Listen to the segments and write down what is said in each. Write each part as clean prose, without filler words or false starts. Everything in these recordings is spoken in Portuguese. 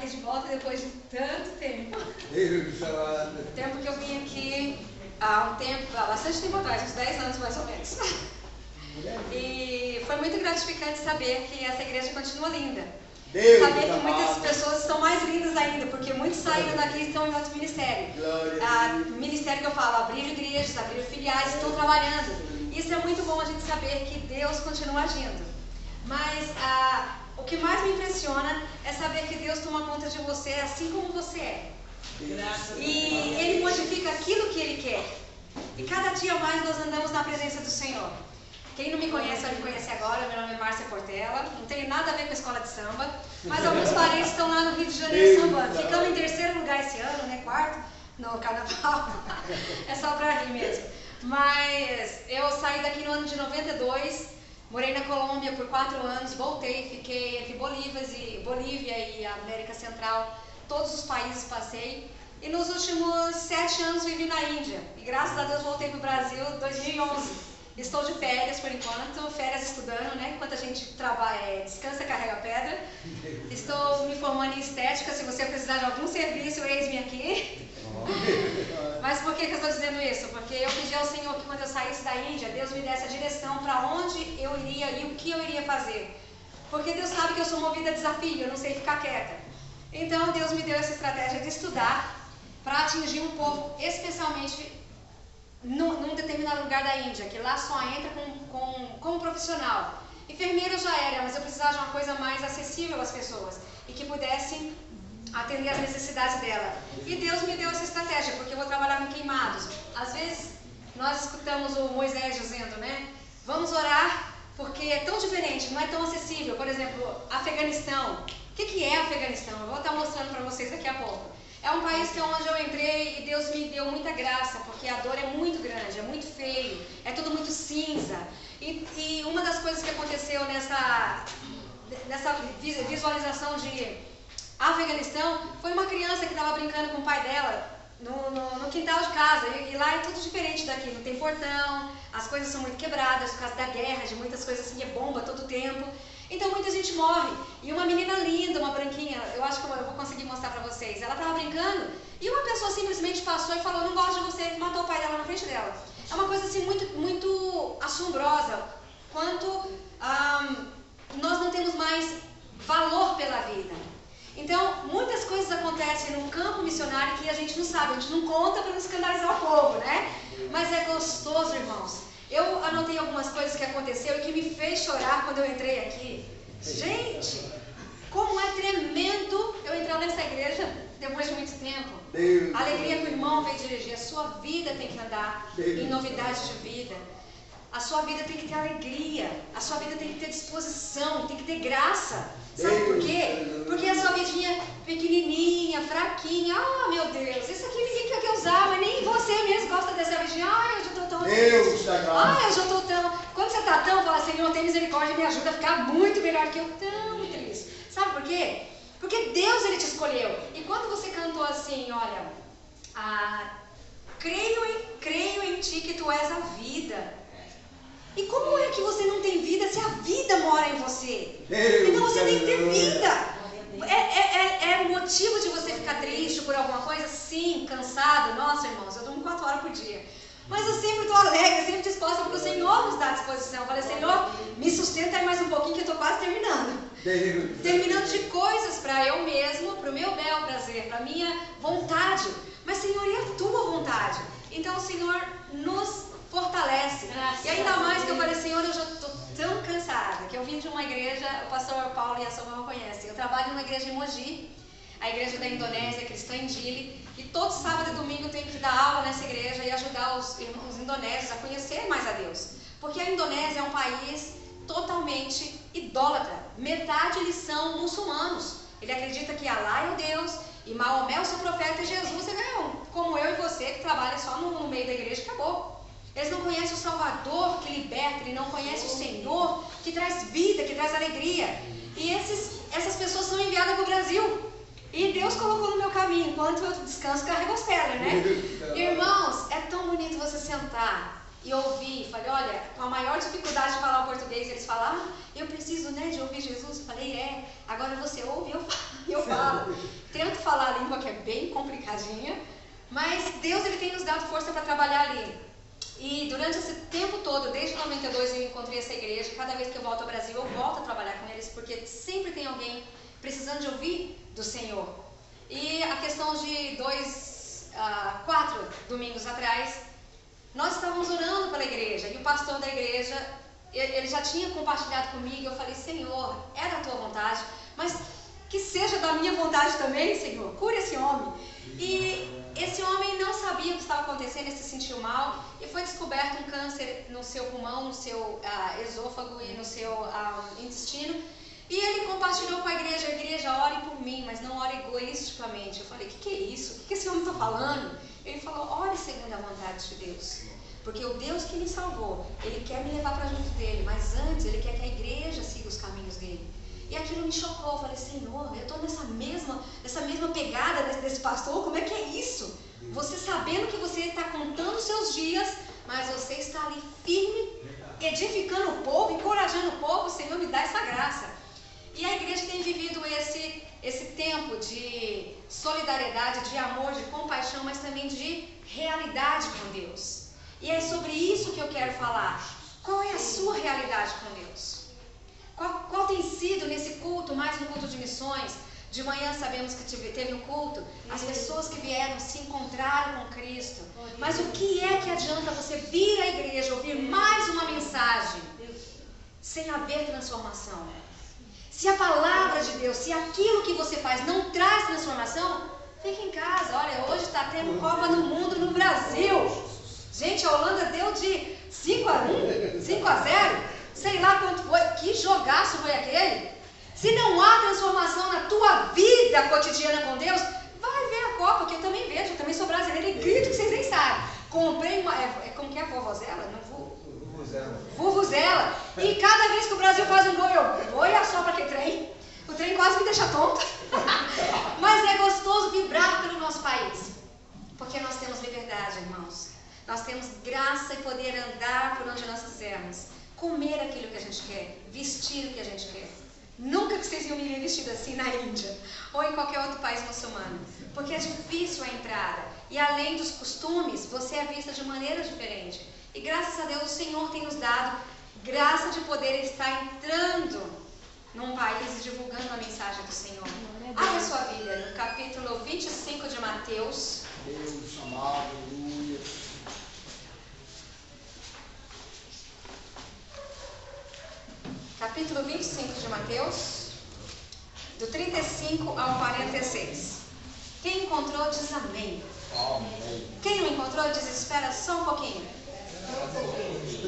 aqui de volta depois de tanto tempo. O tempo que eu vim aqui há bastante tempo atrás, uns 10 anos mais ou menos. E foi muito gratificante saber que essa igreja continua linda. Saber que muitas pessoas estão mais lindas ainda, porque muitos saíram daqui e estão em outro ministério. Ministério que eu falo, abriram igrejas, abriram filiais, estão trabalhando. Isso é muito bom a gente saber que Deus continua agindo. Mas o que mais me impressiona é saber que Deus toma conta de você assim como você é. E Ele modifica aquilo que Ele quer. E cada dia mais nós andamos na presença do Senhor. Quem não me conhece vai me conhecer agora, meu nome é Márcia Portela, não tem nada a ver com a escola de samba, mas alguns parentes estão lá no Rio de Janeiro sambando. Ficamos em terceiro lugar esse ano, né? Quarto, no carnaval, é só pra rir mesmo. Mas eu saí daqui no ano de 92, morei na Colômbia por 4 anos, voltei, fiquei entre Bolívia e América Central, todos os países passei. E nos últimos 7 anos vivi na Índia, e graças a Deus voltei para o Brasil em 2011. Estou de férias por enquanto, férias estudando, né? Enquanto a gente trabalha, descansa, carrega pedra. Estou me formando em estética, se você precisar de algum serviço, eis-me aqui. Mas por que eu estou dizendo isso? Porque eu pedi ao Senhor que quando eu saísse da Índia, Deus me desse a direção para onde eu iria e o que eu iria fazer. Porque Deus sabe que eu sou movida a desafio, eu não sei ficar quieta. Então Deus me deu essa estratégia de estudar para atingir um povo, especialmente num determinado lugar da Índia, que lá só entra como profissional. Enfermeiro já era, mas eu precisava de uma coisa mais acessível às pessoas e que pudesse atender às necessidades dela. E Deus me deu essa estratégia, porque eu vou trabalhar com queimados. Às vezes nós escutamos o Moisés dizendo, né? Vamos orar porque é tão diferente, não é tão acessível. Por exemplo, Afeganistão. O que é Afeganistão? Eu vou estar mostrando para vocês daqui a pouco. É um país que é onde eu entrei e Deus me deu muita graça, porque a dor é muito grande, é muito feio, é tudo muito cinza. E uma das coisas que aconteceu nessa visualização de Afeganistão foi uma criança que estava brincando com o pai dela no quintal de casa. E lá é tudo diferente daqui, não tem portão, as coisas são muito quebradas por causa da guerra, de muitas coisas assim, é bomba todo tempo. Então muita gente morre. E uma menina linda, uma branquinha, eu acho que eu vou conseguir mostrar pra vocês. Ela estava brincando e uma pessoa simplesmente passou e falou, não gosto de você, e matou o pai dela na frente dela. É uma coisa assim muito assombrosa, quanto nós não temos mais valor pela vida. Então, muitas coisas acontecem no campo missionário que a gente não sabe, a gente não conta para não escandalizar o povo, né? Mas é gostoso, irmãos. Eu anotei algumas coisas que aconteceu e que me fez chorar quando eu entrei aqui. Gente, como é tremendo eu entrar nessa igreja depois de muito tempo. A alegria que o irmão veio dirigir. A sua vida tem que andar em novidade de vida. A sua vida tem que ter alegria. A sua vida tem que ter disposição, tem que ter graça. Sabe por quê? Porque a sua vidinha pequenininha, fraquinha. Ah, meu Deus, isso aqui ninguém quer usar, mas nem você mesmo gosta dessa vidinha. Ah, eu já estou tão... eu já estou tão... Quando você está tão, fala, Senhor, tem misericórdia e me ajuda a ficar muito melhor que eu. Tão triste. Sabe por quê? Porque Deus, Ele te escolheu. E quando você cantou assim, olha, creio em ti que tu és a vida. E como é que você não tem vida se a vida mora em você? Então você tem que ter vida. É motivo de você ficar triste por alguma coisa? Sim, cansado. Nossa, irmãos, eu durmo 4 horas por dia. Mas eu sempre estou alegre, sempre disposta, porque o Senhor nos dá disposição. Eu falei, Senhor, me sustenta aí mais um pouquinho que eu estou quase terminando. Terminando de coisas para eu mesmo, para o meu bel prazer, para a minha vontade. Mas, Senhor, e a tua vontade? Então o Senhor nos fortalece. E ainda mais que eu falei, Senhor, eu já estou tão cansada, que eu vim de uma igreja, o pastor Paulo e a Soma conhecem. Eu trabalho numa igreja em Mogi, a igreja da Indonésia, cristã em Dili, e todo sábado e domingo eu tenho que dar aula nessa igreja e ajudar os irmãos indonésios a conhecer mais a Deus. Porque a Indonésia é um país totalmente idólatra. Metade eles são muçulmanos. Ele acredita que Alá é o Deus e Maomé é o seu profeta e Jesus é como eu e você que trabalha só no meio da igreja e acabou. Eles não conhecem o Salvador que liberta, ele não conhece o Senhor que traz vida, que traz alegria. E essas pessoas são enviadas para o Brasil. E Deus colocou no meu caminho, enquanto eu descanso, carrego as pedras, né? Irmãos, é tão bonito você sentar e ouvir. Falei, olha, com a maior dificuldade de falar o português, eles falam, eu preciso, né, de ouvir Jesus. Eu falei, agora você ouve, eu falo. que é bem complicadinha, mas Deus ele tem nos dado força para trabalhar ali. E durante esse tempo todo, desde 92 eu encontrei essa igreja. Cada vez que eu volto ao Brasil, eu volto a trabalhar com eles, porque sempre tem alguém precisando de ouvir do Senhor. E a questão de 4 domingos atrás, nós estávamos orando pela igreja, e o pastor da igreja, ele já tinha compartilhado comigo. Eu falei: Senhor, é da tua vontade, mas que seja da minha vontade também, Senhor, cura esse homem. E esse homem não sabia o que estava acontecendo, ele se sentiu mal, e foi descoberto um câncer no seu pulmão, no seu esôfago e no seu intestino. E ele compartilhou com a igreja, ore por mim, mas não ore egoisticamente. Eu falei: que é isso? O que esse homem está falando? Ele falou: ore segundo a vontade de Deus. Porque o Deus que me salvou, Ele quer me levar para junto dEle, mas antes Ele quer que a igreja siga os caminhos dEle. E aquilo me chocou. Eu falei: Senhor, eu estou nessa mesma pegada desse pastor, como é que é isso? Você sabendo que você está contando os seus dias, mas você está ali firme, edificando o povo, encorajando o povo. Senhor, me dá essa graça. E a igreja tem vivido esse tempo de solidariedade, de amor, de compaixão, mas também de realidade com Deus. E é sobre isso que eu quero falar. Qual é a sua realidade com Deus? Qual tem sido nesse culto, mais um culto de missões? De manhã sabemos que teve um culto, as pessoas que vieram se encontraram com Cristo. Mas o que é que adianta você vir à igreja, ouvir mais uma mensagem, sem haver transformação? Se a palavra de Deus, se aquilo que você faz não traz transformação, fique em casa. Olha, hoje está tendo Copa do Mundo no Brasil. Gente, a Holanda deu de 5-1, 5-0, sei lá quanto foi. Que jogaço foi aquele? Se não há transformação na tua vida cotidiana com Deus, vai ver a Copa, que eu também vejo, eu também sou brasileira e grito que vocês nem sabem. Comprei uma, como que é a vovozela? Vuvuzela. E cada vez que o Brasil faz um gol, eu olha só para que trem. O trem quase me deixa tonta. Mas é gostoso vibrar pelo nosso país, porque nós temos liberdade, irmãos. Nós temos graça e poder andar por onde nós quisermos, comer aquilo que a gente quer, vestir o que a gente quer. Nunca que vocês iam me ver vestido assim na Índia ou em qualquer outro país muçulmano, porque é difícil a entrada. E além dos costumes, você é vista de maneira diferente. E graças a Deus o Senhor tem nos dado graça de poder estar entrando num país e divulgando a mensagem do Senhor. Abra a sua Bíblia no capítulo 25 de Mateus. Deus amado, aleluia. Capítulo 25 de Mateus, do 35 ao 46. Quem encontrou diz amém. Amém. Quem não encontrou diz espera só um pouquinho.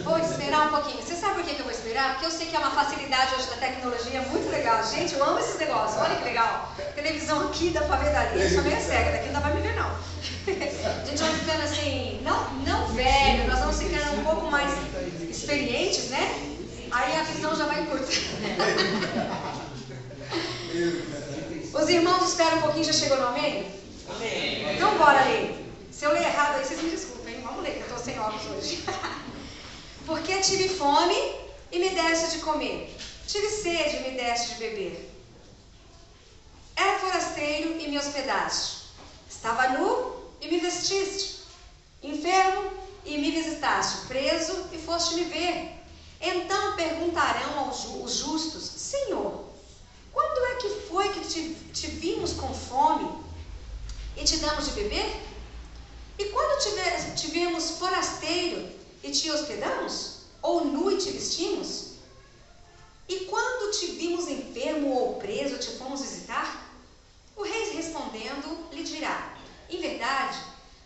Vou esperar um pouquinho. Você sabe por que eu vou esperar? Porque eu sei que é uma facilidade hoje da tecnologia muito legal. Gente, eu amo esses negócios. Olha que legal. Televisão aqui dá pra ver dali. Eu sou meio cega, daqui não dá pra me ver não. A gente vai ficando assim, não velho, nós vamos ficando um pouco mais experientes, né? Aí a visão já vai curta. Os irmãos esperam um pouquinho, já chegou no amém? Amém. Então bora ler. Se eu ler errado aí, vocês me desculpem. Vamos ler, que eu estou sem óculos hoje. Porque tive fome e me deste de comer. Tive sede e me deste de beber. Era forasteiro e me hospedaste. Estava nu e me vestiste. Enfermo e me visitaste. Preso e foste me ver. Então perguntarão os justos: Senhor, quando é que foi que te vimos com fome e te damos de beber? E quando te vimos forasteiro e te hospedamos? Ou nu e te vestimos? E quando te vimos enfermo ou preso, te fomos visitar? O rei respondendo lhe dirá: em verdade,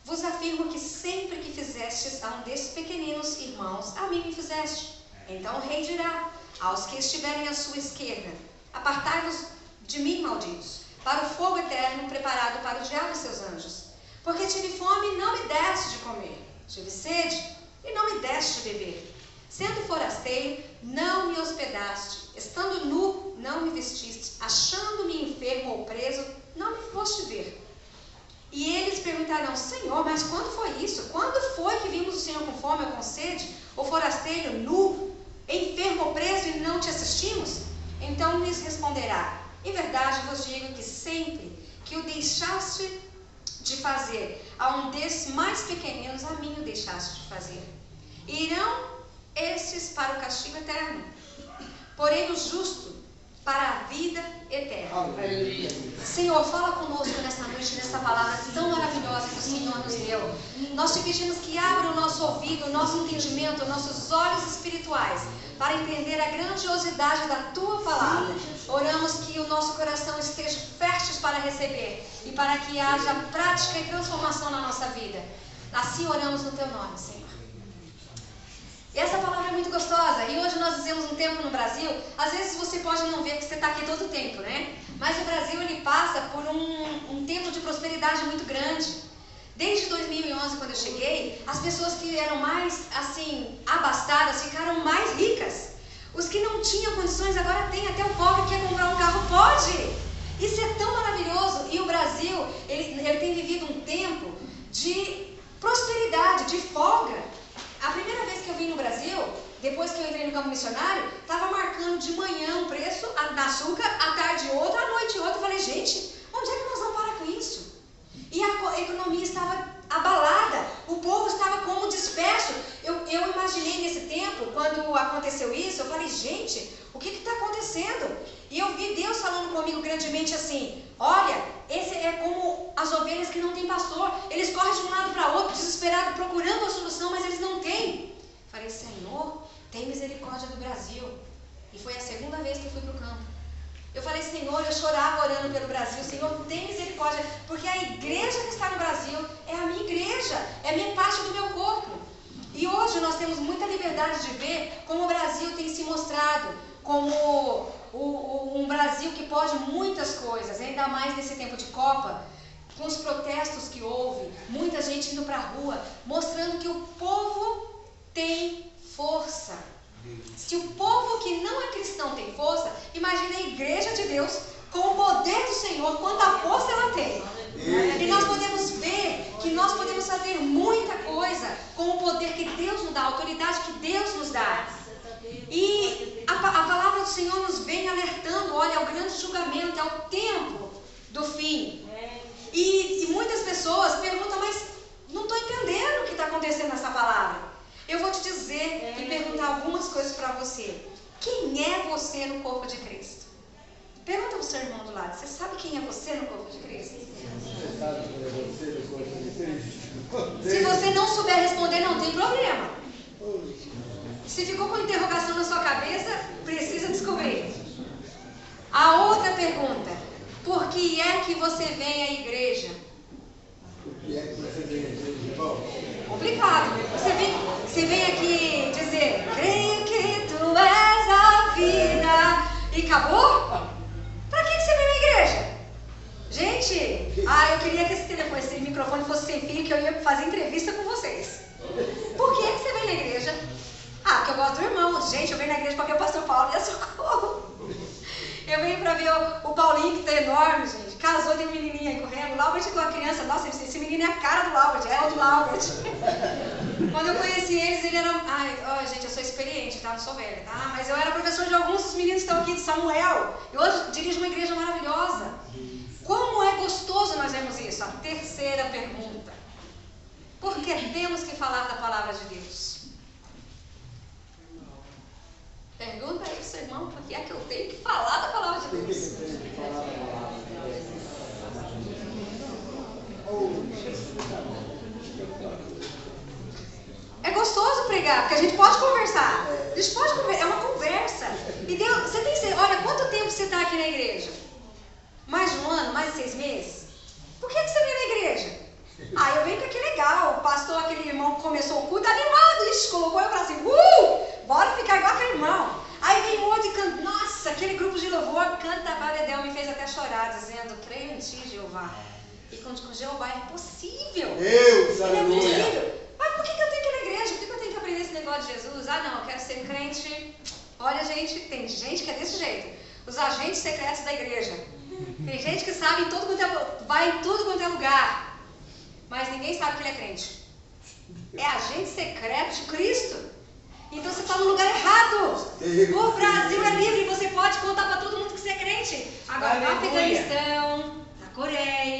vos afirmo que sempre que fizestes a um desses pequeninos irmãos, a mim me fizeste. Então o rei dirá aos que estiverem à sua esquerda: apartai-vos de mim, malditos, para o fogo eterno preparado para o diabo e seus anjos. Porque tive fome e não me deste de comer, tive sede e não me deste de beber. Sendo forasteiro, não me hospedaste, estando nu, não me vestiste, achando-me enfermo ou preso, não me foste ver. E eles perguntarão: Senhor, mas quando foi isso? Quando foi que vimos o Senhor com fome ou com sede, ou forasteiro, nu, enfermo ou preso e não te assistimos? Então lhes responderá: em verdade vos digo que sempre que o deixaste de fazer a um desses mais pequeninos, a mim o deixaste de fazer. Irão estes para o castigo eterno, porém o justo para a vida eterna. Aleluia. Senhor, fala conosco nesta noite, nesta palavra tão maravilhosa que o Senhor nos deu. Nós te pedimos que abra o nosso ouvido, o nosso entendimento, nossos olhos espirituais, para entender a grandiosidade da Tua palavra. Oramos que o nosso coração esteja fértil para receber e para que haja prática e transformação na nossa vida. Assim oramos no Teu nome, Senhor. E essa palavra é muito gostosa. E hoje nós vivemos um tempo no Brasil. Às vezes você pode não ver que você está aqui todo o tempo, né? Mas o Brasil, ele passa por um tempo de prosperidade muito grande. Desde 2011, quando eu cheguei, as pessoas que eram mais, assim, abastadas ficaram mais ricas. Os que não tinham condições agora têm. Até o pobre que quer comprar um carro pode. Isso é tão maravilhoso. E o Brasil, ele tem vivido um tempo de prosperidade, de folga. A primeira vez que eu vim no Brasil, depois que eu entrei no campo missionário, estava marcando de manhã um preço na açúcar, à tarde outro, à noite outro. Eu falei, gente, onde é que nós vamos parar com isso? E a economia estava abalada, o povo estava como disperso. Eu imaginei nesse tempo, quando aconteceu isso, eu falei, gente, o que está acontecendo? E eu vi Deus falando comigo grandemente assim, olha, esse é como as ovelhas que não têm pastor. Eles correm de um lado para outro, desesperados, procurando a solução, mas eles não têm. Falei, Senhor, tem misericórdia do Brasil. E foi a segunda vez que eu fui para o campo. Eu falei, Senhor, eu chorava orando pelo Brasil. Senhor, tem misericórdia, porque a igreja que está no Brasil é a minha igreja, é a minha parte do meu corpo. E hoje nós temos muita liberdade de ver como o Brasil tem se mostrado como um Brasil que pode muitas coisas, ainda mais nesse tempo de Copa, com os protestos que houve, muita gente indo para a rua, mostrando que o povo tem força. Se o povo que não é cristão tem força, imagine a igreja de Deus com o poder do Senhor, quanta força ela tem. E nós podemos ver que nós podemos fazer muita coisa com o poder que Deus nos dá, a autoridade que Deus nos dá. E a palavra do Senhor nos vem alertando, olha, é o grande julgamento, é o tempo do fim. E muitas pessoas perguntam, mas não estou entendendo o que está acontecendo nessa palavra. Eu vou te dizer e perguntar algumas coisas para você. Quem é você no corpo de Cristo? Pergunta para o seu irmão do lado, você sabe quem é você no corpo de Cristo? Você sabe quem é você no corpo de Cristo? Se você não souber responder, não tem problema. Se ficou com interrogação na sua cabeça, precisa descobrir. A outra pergunta, por que é que você vem à igreja? Por que é que você vem à igreja, irmão? Complicado. Você vem aqui dizer, creio que tu és a vida. E acabou? Pra que você vem na igreja? Gente, eu queria que esse microfone fosse sem fio, que eu ia fazer entrevista com vocês. Por que você vem na igreja? Porque eu gosto do irmão. Gente, eu venho na igreja para ver o pastor Paulo e a Socorro. Eu venho para ver o Paulinho, que está enorme, gente. Casou, tem um menininho aí correndo. O Laubert com a criança. Nossa, esse menino é a cara do Laubert. É o do Laubert. Quando eu conheci eles, ele era... gente, eu sou experiente, tá? Não sou velha, tá? Mas eu era professor de alguns dos meninos que estão aqui, de Samuel. E hoje dirijo uma igreja maravilhosa. Como é gostoso nós vemos isso? A terceira pergunta. Por que temos que falar da palavra de Deus? Pergunta aí pro seu irmão, por que é que eu tenho que falar da palavra de Deus? É gostoso pregar, porque a gente pode conversar. A gente pode conversar, é uma conversa. E Deus, você tem, olha, quanto tempo você está aqui na igreja? Mais de um ano? Mais de 6 meses? Por que você vem na igreja? Eu venho porque é legal. O pastor, aquele irmão que começou o culto, animado, isso, colocou eu para assim, bora ficar igual aquele irmão. Aí vem outro e canta, nossa, aquele grupo de louvor canta Valedel, me fez até chorar, dizendo, creio em ti, Jeová. E com Jeová é possível. Deus, ele aleluia. É possível. Mas por que eu tenho que ir na igreja? Por que eu tenho que aprender esse negócio de Jesus? Não, eu quero ser crente. Olha, gente, tem gente que é desse jeito. Os agentes secretos da igreja. Tem gente que sabe em tudo quanto é, vai em tudo quanto é lugar. Mas ninguém sabe que ele é crente. É agente secreto de Cristo. Então você está no lugar errado. O Brasil é livre. Você pode contar para todo mundo que você é crente. Agora no Afeganistão, na Coreia,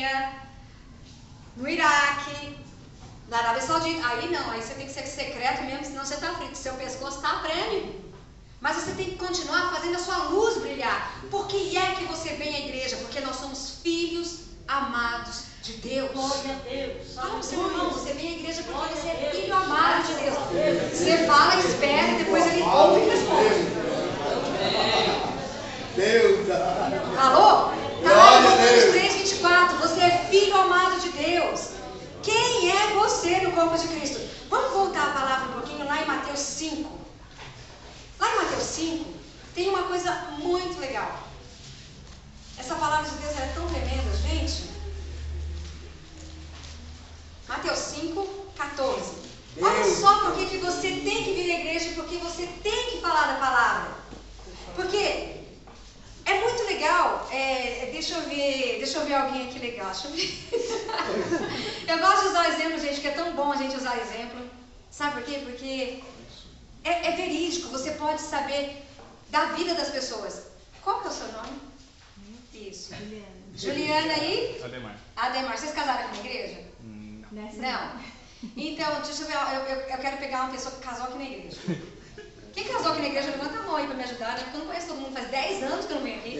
Na Arábia Saudita, aí não, aí você tem que ser secreto mesmo, senão você está frito, seu pescoço está a prêmio. Mas você tem que continuar fazendo a sua luz brilhar. Por que é que você vem à igreja? Porque nós somos filhos amados de Deus. Glória a Deus. Fala pro seu irmão, você vem à igreja porque você é filho amado de Deus. Você fala, espera e depois ele ouve e responde. Deus. Alô? Tá, Romanos 3:24. Você é filho amado de Deus. Quem é você no corpo de Cristo? Vamos voltar a palavra um pouquinho lá em Mateus 5. Lá em Mateus 5 tem uma coisa muito legal. Essa palavra de Deus é tão tremenda, gente. Mateus 5:14. Olha só por que você tem que vir à igreja e por que você tem que falar da palavra. Porque é muito legal. Deixa eu ver alguém aqui legal. Deixa eu ver. Eu gosto de usar exemplo, gente, que é tão bom a gente usar exemplo. Sabe por quê? Porque é verídico. Você pode saber da vida das pessoas. Qual que é o seu nome? Isso. Juliana e? Ademar. Vocês casaram aqui na igreja? Não. Então, deixa eu ver. Eu quero pegar uma pessoa que casou aqui na igreja. Quem casou aqui na igreja, levanta a mão aí para me ajudar, né? Porque eu não conheço todo mundo, faz 10 anos que eu não venho aqui.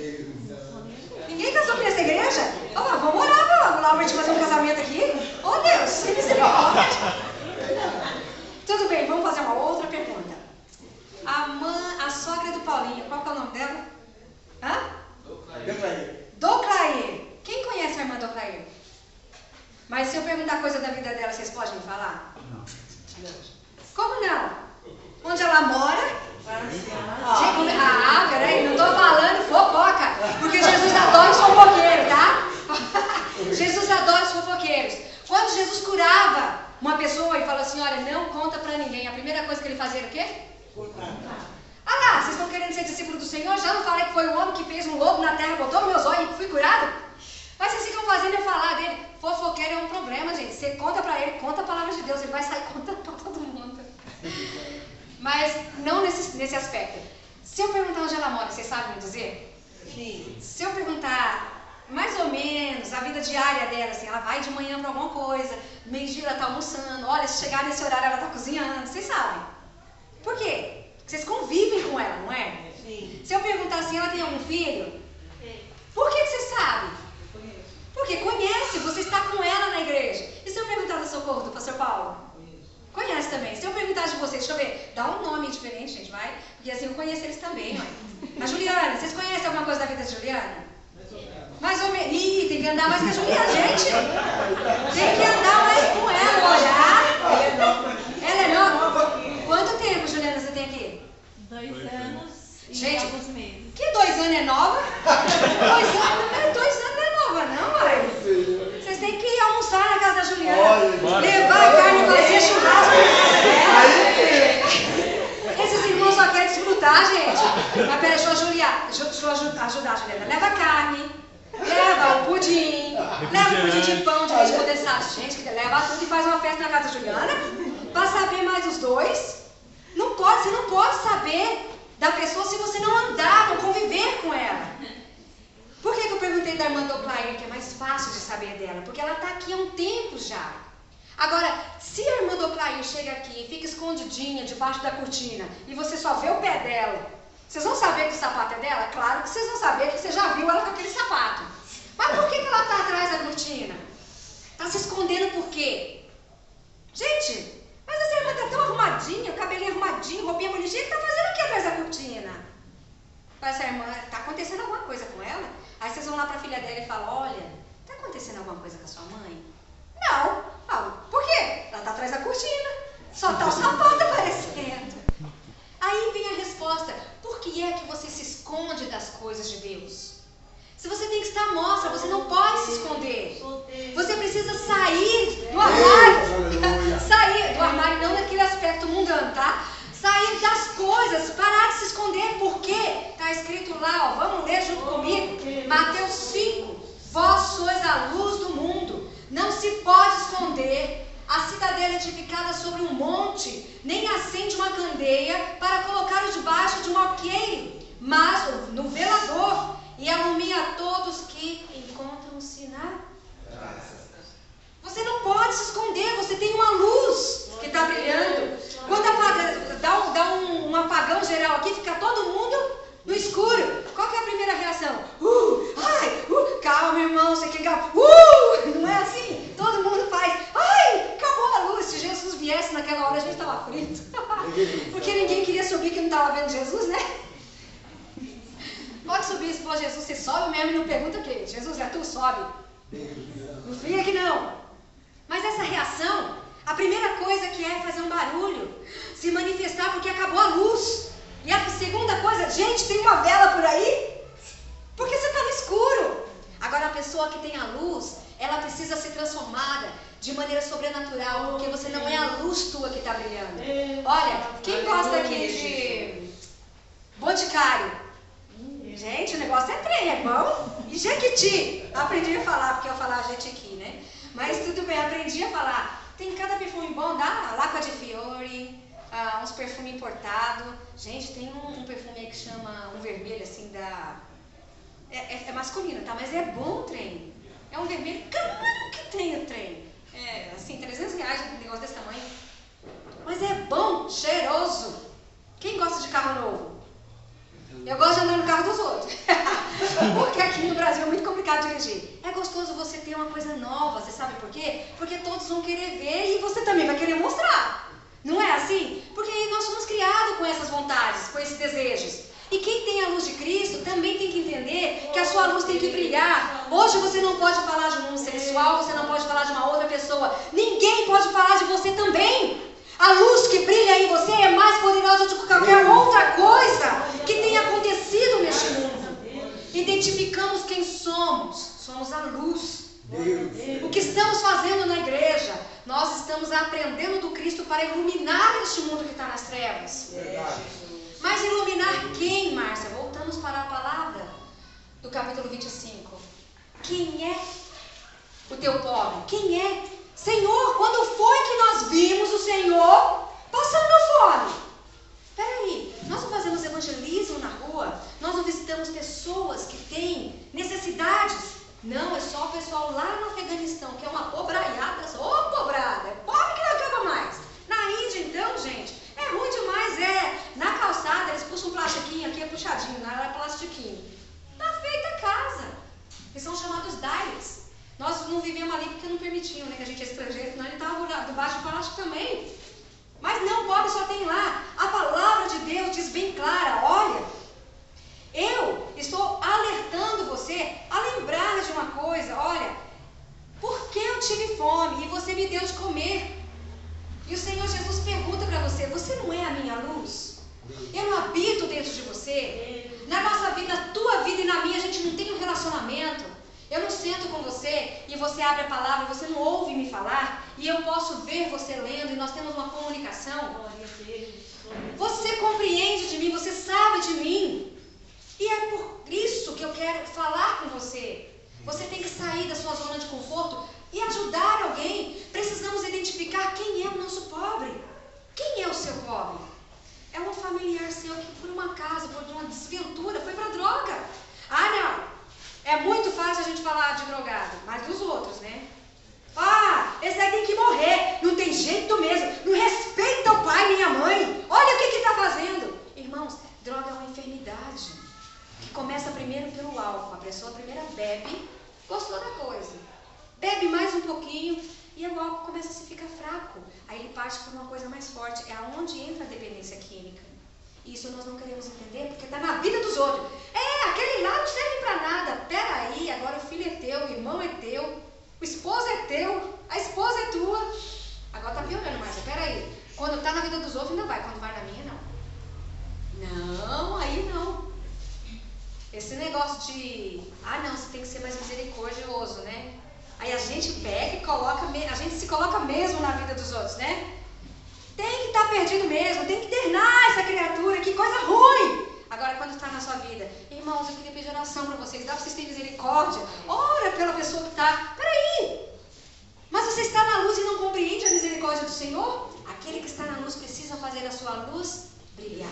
Ninguém casou aqui nessa igreja? Vamos orar lá para gente fazer um casamento aqui? Oh Deus, sem misericórdia. Tudo bem, vamos fazer uma outra pergunta. A sogra do Paulinho, qual que é o nome dela? Doclair. Quem conhece a irmã Doclair? Mas se eu perguntar coisa da vida dela, vocês podem me falar? Não. Como não? Onde ela mora? Peraí, não estou falando fofoca, porque Jesus adora os fofoqueiros, tá? Jesus adora os fofoqueiros. Quando Jesus curava uma pessoa e falou assim, olha, não conta pra ninguém, a primeira coisa que ele fazia era o quê? Lá, vocês estão querendo ser discípulo do Senhor? Já não falei que foi o homem que fez um lobo na terra, botou no meus olhos e fui curado? Mas vocês ficam fazendo eu falar dele. Fofoqueiro é um problema, gente. Você conta pra ele, conta a palavra de Deus, ele vai sair contando pra todo mundo. Mas não nesse aspecto. Se eu perguntar onde ela mora, vocês sabem me dizer? Sim. Se eu perguntar mais ou menos a vida diária dela, assim, ela vai de manhã pra alguma coisa, meio-dia ela tá almoçando, olha, se chegar nesse horário ela tá cozinhando, vocês sabem. Por quê? Porque vocês convivem com ela, não é? Sim. Se eu perguntar assim, ela tem algum filho? Sim. Por que você sabe? Porque conhece, você está com ela na igreja. E se eu perguntar do Socorro, do pastor Paulo? Conhece também. Se eu perguntar de vocês, deixa eu ver, dá um nome diferente, gente, vai? Porque assim eu conheço eles também, ó. A Juliana, vocês conhecem alguma coisa da vida de Juliana? Mais ou menos. Ih, tem que andar mais com a Juliana, gente. Tem que andar mais com ela, olhar. Ela é nova. Quanto tempo, Juliana, você tem aqui? 2 anos e gente, alguns meses. Que 2 anos é nova? 2 anos não é nova, não, mãe. Vocês têm que ir almoçar na casa da Juliana. Levar a carne e fazer churrasco na casa dela. Esses irmãos só querem desfrutar, gente. Mas peraí, deixa eu ajudar a Juliana. Leva a carne, leva o pudim, leva o pudim de pão de leite condensado. Gente, leva tudo e faz uma festa na casa da Juliana. Para saber mais os dois. Não pode, você não pode saber da pessoa se você não andar, não conviver com ela. Por que eu perguntei da irmã Doclair, que é mais fácil de saber dela? Porque ela está aqui há um tempo já. Agora, se a irmã Doclair chega aqui e fica escondidinha debaixo da cortina e você só vê o pé dela, vocês vão saber que o sapato é dela? Claro que vocês vão saber que você já viu ela com aquele sapato. Mas por que ela está atrás da cortina? Está se escondendo por quê? Gente, mas essa irmã está tão arrumadinha, o cabelinho arrumadinho, roupinha bonitinha, que está fazendo o que atrás da cortina? Essa irmã, está acontecendo alguma coisa com ela? Aí vocês vão lá para a filha dela e falam, olha, está acontecendo alguma coisa com a sua mãe? Não. Falo, por quê? Ela está atrás da cortina. Só está o sapato aparecendo. Aí vem a resposta, por que é que você se esconde das coisas de Deus? Se você tem que estar à mostra, você não pode se esconder. Você precisa sair do armário. Sair do armário, não naquele aspecto mundano, tá? Sair das coisas, parar de se esconder. Por quê? Está escrito lá, ó, vamos ler junto comigo. Mateus 5. Vós sois a luz do mundo. Não se pode esconder. A cidadela edificada sobre um monte, nem acende uma candeia para colocar-o debaixo de um alqueire, mas no velador, e alumia a todos que encontram-se na... Você não pode se esconder, você tem uma luz não é assim? Todo mundo faz, ai, acabou a luz. Se Jesus viesse naquela hora, a gente estava frito. Porque ninguém queria subir que não estava vendo Jesus, né? Pode subir, se for Jesus, você sobe mesmo e não pergunta o quê? Jesus, é tu? Sobe. Não fica que não. Mas essa reação, a primeira coisa que é fazer um barulho, se manifestar porque acabou a luz. E a segunda coisa, gente, tem uma vela por aí? Porque você está no escuro. Agora a pessoa que tem a luz, ela precisa ser transformada de maneira sobrenatural, porque você não é a luz tua que está brilhando. Olha, quem gosta aqui de Boticário? Gente, o negócio é trem, é bom? E Jequiti? Aprendi a falar, porque eu falava Jequiti, né? Mas tudo bem, aprendi a falar. Tem cada perfume bom, dá L'acqua di Fiori, uns perfumes importados. Gente, tem um perfume aí que chama um vermelho assim da... É masculino, tá? Mas é bom o trem. É um vermelho, claro que tem o trem. É assim, R$300, um negócio desse tamanho. Mas é bom, cheiroso. Quem gosta de carro novo? Eu gosto de andar no carro dos outros. Porque aqui no Brasil é muito complicado dirigir. É gostoso você ter uma coisa nova, você sabe por quê? Porque todos vão querer ver e você também vai querer mostrar. Não é assim? Porque nós somos criados com essas vontades, com esses desejos. E quem tem a luz de Cristo também tem que entender que a sua luz tem que brilhar. Hoje você não pode falar de um homossexual, você não pode falar de uma outra pessoa. Ninguém pode falar de você também. A luz que brilha em você é mais poderosa do que qualquer outra coisa que tenha acontecido neste mundo. Identificamos quem somos. Somos a luz. O que estamos fazendo na igreja? Nós estamos aprendendo do Cristo para iluminar este mundo que está nas trevas. Mas iluminar quem, Márcia? Voltamos para a palavra do capítulo 25. Quem é o teu pobre? Quem é? Senhor, quando foi que nós vimos o Senhor passando fome? Peraí, nós não fazemos evangelismo na rua? Nós não visitamos pessoas que têm necessidades? Não, é só o pessoal lá no Afeganistão, que é uma pobraiada. Ô, pobrada, é pobre que não acaba mais. Na Índia, então, gente, é ruim demais, na calçada eles puxam um plastiquinho, aqui é puxadinho, lá é plastiquinho. Tá feita a casa. Eles são chamados dailes. Nós não vivemos ali porque não permitiam, né, que a gente é estrangeiro, senão ele estava debaixo do plástico também. Mas não, pobre só tem lá. A palavra de Deus diz bem clara, olha, eu estou alertando você a lembrar de uma coisa, olha, porque eu tive fome e você me deu de comer. E o Senhor Jesus pergunta para você, você não é a minha luz? Eu não habito dentro de você? Na nossa vida, na tua vida e na minha, a gente não tem um relacionamento. Eu não sento com você e você abre a palavra, você não ouve me falar e eu posso ver você lendo e nós temos uma comunicação. Você compreende de mim, você sabe de mim. E é por isso que eu quero falar com você. Você tem que sair da sua zona de conforto e ajudar alguém. Precisamos identificar quem é o nosso pobre. Quem é o seu pobre? É um familiar seu que por um acaso, por uma desventura, foi para droga. Ah, não. É muito fácil a gente falar de drogado, mas dos outros, né? Ah, esse daí tem que morrer, não tem jeito mesmo, não respeita o pai nem a mãe, olha o que está fazendo. Irmãos, droga é uma enfermidade, que começa primeiro pelo álcool. A pessoa primeiro bebe, gostou da coisa, bebe mais um pouquinho e o álcool começa a se ficar fraco. Aí ele parte por uma coisa mais forte, é aonde entra a dependência química. Isso nós não queremos entender, porque está na vida dos outros. Aquele lá não serve para nada. Peraí, agora o filho é teu, o irmão é teu, o esposo é teu, a esposa é tua. Agora está piorando mais. Peraí, quando está na vida dos outros ainda vai, quando vai na minha não. Não, aí não. Esse negócio de, não, você tem que ser mais misericordioso, né? Aí a gente pega e coloca, a gente se coloca mesmo na vida dos outros, né? Tem que estar perdido mesmo, tem que internar essa criatura, que coisa ruim. Agora, quando está na sua vida, irmãos, eu queria pedir oração para vocês, dá para vocês terem misericórdia? Ora pela pessoa que está, peraí, mas você está na luz e não compreende a misericórdia do Senhor? Aquele que está na luz precisa fazer a sua luz brilhar.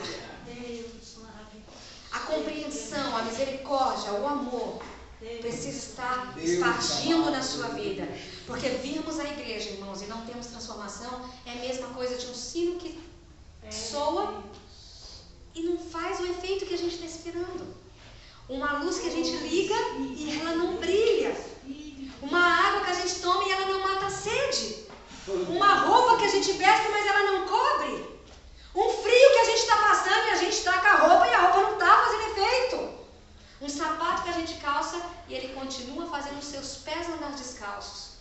A compreensão, a misericórdia, o amor precisa estar expandindo na sua vida. Porque virmos a igreja, irmãos, e não temos transformação, é a mesma coisa de um sino que soa e não faz o efeito que a gente está esperando. Uma luz que a gente liga e ela não brilha. gente veste, mas ela não cobre. Um frio que a gente está passando e a gente está com a roupa e a roupa não está fazendo efeito. Um sapato que a gente calça e ele continua fazendo os seus pés andar descalços.